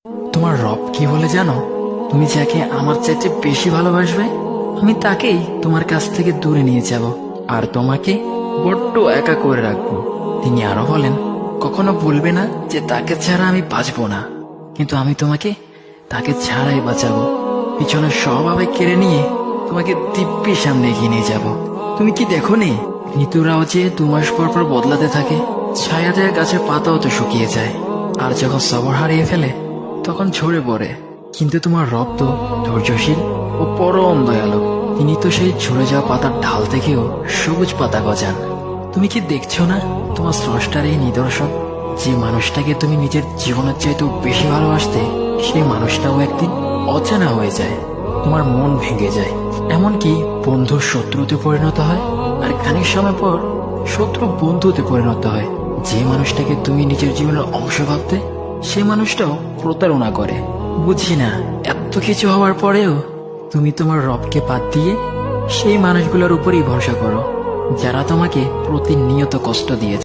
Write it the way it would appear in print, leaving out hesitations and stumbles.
তোমার রব কি বলে জানো? তুমি যাকে আমার চাইতে বেশি ভালোবাসবে, আমি তাকেই তোমার কাছ থেকে দূরে নিয়ে যাব আর তোমাকে বড্ড একা করে রাখবো। তিনি আরো বলেন, কখনো বলবে না যে তাকে ছাড়া আমি বাঁচবো না, কিন্তু আমি তোমাকে তাকে ছাড়াই বাঁচাবো। পিছনের সব আবেগ কেড়ে নিয়ে তোমাকে দিব্যি সামনে এগিয়ে নিয়ে যাব। তুমি কি দেখো নি, ঋতুরাও যে 2 মাস পর পর বদলাতে থাকে, ছায়া দেয়া গাছের পাতাও তো শুকিয়ে যায়, আর যখন সবর হারিয়ে ফেলে তখন ঝরে পড়ে। কিন্তু তোমার রব তো ধৈর্যশীল ও পরম দয়ালু। তিনি তো সেই ঝরে যাওয়া পাতার ঢাল থেকেও সবুজ পাতা গজান। তুমি কি দেখছো না তোমার স্রষ্টার এই নিদর্শন? যে মানুষটাকে তুমি নিজের জীবনের চাইতেও বেশি ভালোবাসতে, সেই মানুষটাও একদিন অচেনা হয়ে যায়, তোমার মন ভেঙে যায়, এমনকি বন্ধুর শত্রুতে পরিণত হয়। আর খানিক সময় পর শত্রু বন্ধুতে পরিণত হয়। যে মানুষটাকে তুমি নিজের জীবনের অংশ ভাবতে, সে মানুষটাও প্রতারণা করে। বুঝি না, এত কিছু হওয়ার পরেও তুমি তোমার রবকে বাদ দিয়ে সেই মানুষগুলোর উপরই ভরসা করো, যারা তোমাকে প্রতিনিয়ত কষ্ট দিয়েছে।